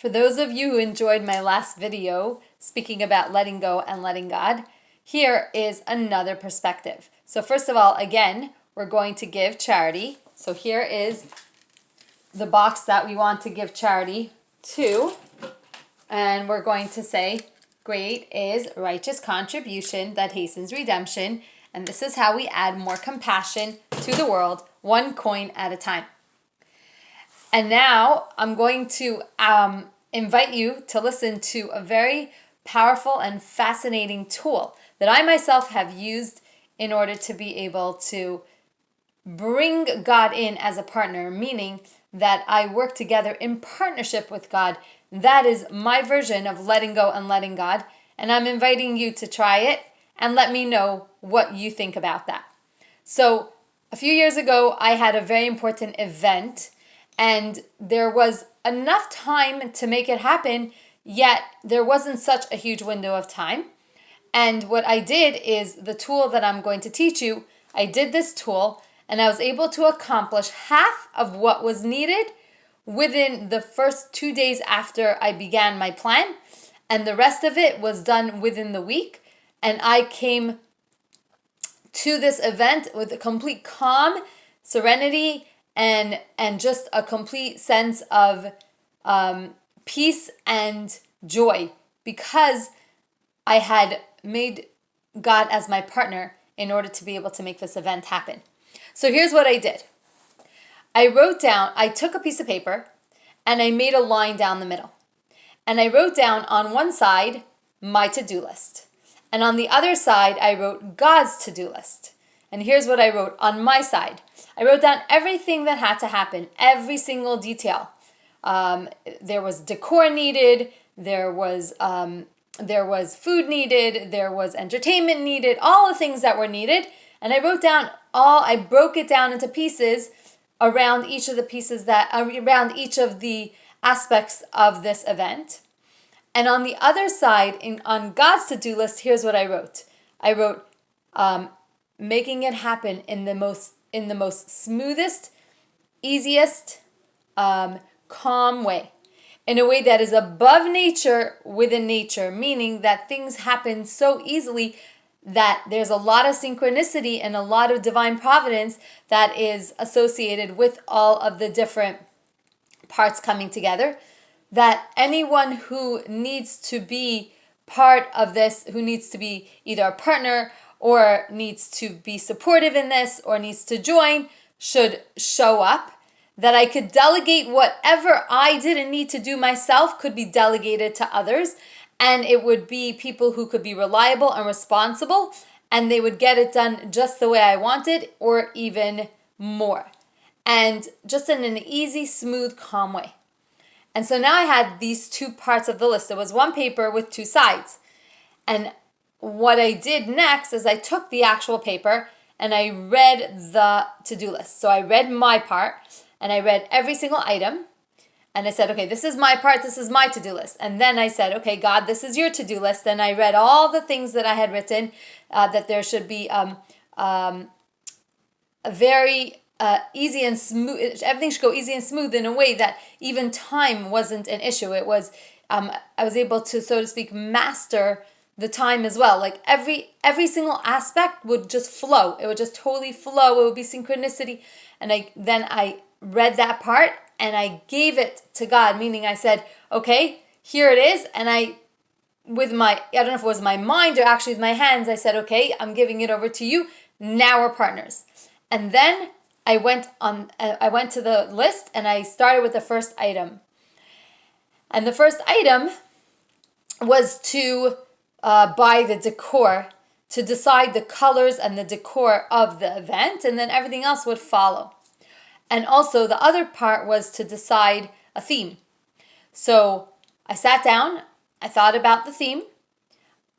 For those of you who enjoyed my last video speaking about letting go and letting God, here is another perspective. So first of all, again, we're going to give charity. So here is the box that we want to give charity to. And we're going to say, great is righteous contribution that hastens redemption. And this is how we add more compassion to the world, one coin at a time. And now I'm going to invite you to listen to a very powerful and fascinating tool that I myself have used in order to be able to bring God in as a partner, meaning that I work together in partnership with God. That is my version of letting go and letting God. And I'm inviting you to try it and let me know what you think about that. So a few years ago, I had a very important event and there was enough time to make it happen, yet there wasn't such a huge window of time. And what I did is the tool that I'm going to teach you, I did this tool and I was able to accomplish half of what was needed within the first 2 days after I began my plan. And the rest of it was done within the week. And I came to this event with a complete calm, serenity, and just a complete sense of peace and joy because I had made God as my partner in order to be able to make this event happen. So here's what I did. I took a piece of paper and I made a line down the middle. And I wrote down on one side, my to-do list. And on the other side, I wrote God's to-do list. And here's what I wrote on my side. I wrote down everything that had to happen, every single detail. There was decor needed, there was food needed, there was entertainment needed, all the things that were needed. And I broke it down into pieces around each of the aspects of this event. And on the other side, on God's to-do list, here's what I wrote. I wrote, making it happen in the most smoothest, easiest, calm way. In a way that is above nature, within nature, meaning that things happen so easily that there's a lot of synchronicity and a lot of divine providence that is associated with all of the different parts coming together, that anyone who needs to be part of this, who needs to be either a partner or needs to be supportive in this or needs to join, should show up, that I could delegate whatever I didn't need to do myself could be delegated to others, and it would be people who could be reliable and responsible, and they would get it done just the way I wanted or even more. And just in an easy, smooth, calm way. And so now I had these two parts of the list. It was one paper with two sides. And what I did next is I took the actual paper and I read the to-do list. So I read my part and I read every single item. And I said, okay, this is my part, this is my to-do list. And then I said, okay, God, this is your to-do list. And I read all the things that I had written, that there should be a very easy and smooth, everything should go easy and smooth in a way that even time wasn't an issue. It was, I was able to, so to speak, master the time as well. Like every single aspect would just flow. It would just totally flow. It would be synchronicity. And I read that part and I gave it to God, meaning I said, okay, here it is. And I don't know if it was my mind or actually with my hands, I said, okay, I'm giving it over to you. Now we're partners. And then I went to the list and I started with the first item. And the first item was to buy the decor, to decide the colors and the decor of the event, and then everything else would follow. And also the other part was to decide a theme. So I sat down, I thought about the theme.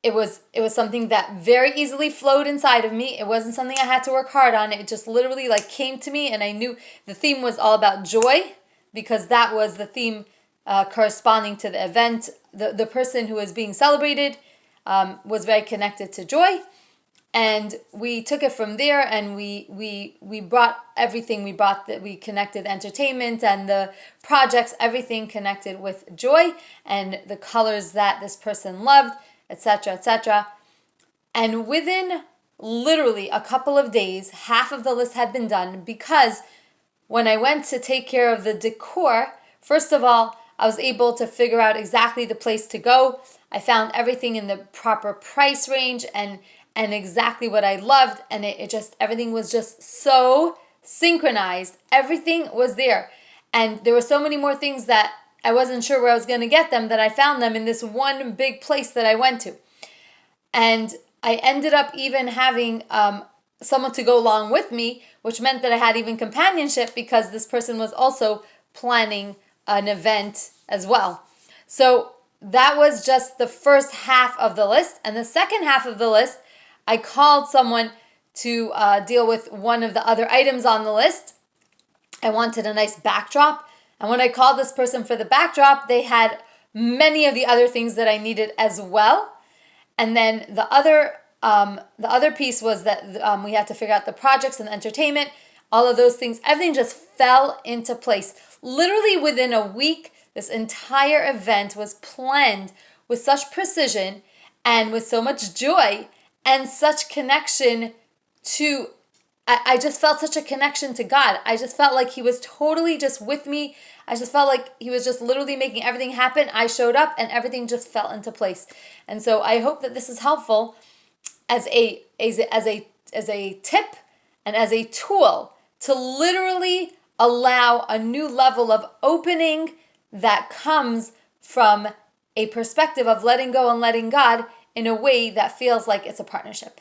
It was something that very easily flowed inside of me. It wasn't something I had to work hard on. It just literally came to me, and I knew the theme was all about joy because that was the theme corresponding to the event. The person who was being celebrated was very connected to joy. And we took it from there, and we brought everything. We connected entertainment and the projects, everything connected with joy and the colors that this person loved, etc., etc. And within literally a couple of days, half of the list had been done, because when I went to take care of the decor, first of all, I was able to figure out exactly the place to go. I found everything in the proper price range and exactly what I loved, and everything was just so synchronized. Everything was there. And there were so many more things that I wasn't sure where I was going to get them, that I found them in this one big place that I went to. And I ended up even having someone to go along with me, which meant that I had even companionship, because this person was also planning an event as well. So that was just the first half of the list. And the second half of the list, I called someone to deal with one of the other items on the list. I wanted a nice backdrop. And when I called this person for the backdrop, they had many of the other things that I needed as well. And then the other piece was that we had to figure out the projects and the entertainment, all of those things. Everything just fell into place. Literally within a week, this entire event was planned with such precision and with so much joy and such connection to, I just felt such a connection to God. I just felt like He was totally just with me. I just felt like He was just literally making everything happen. I showed up and everything just fell into place. And so I hope that this is helpful as a tip and as a tool to literally allow a new level of opening that comes from a perspective of letting go and letting God in a way that feels like it's a partnership.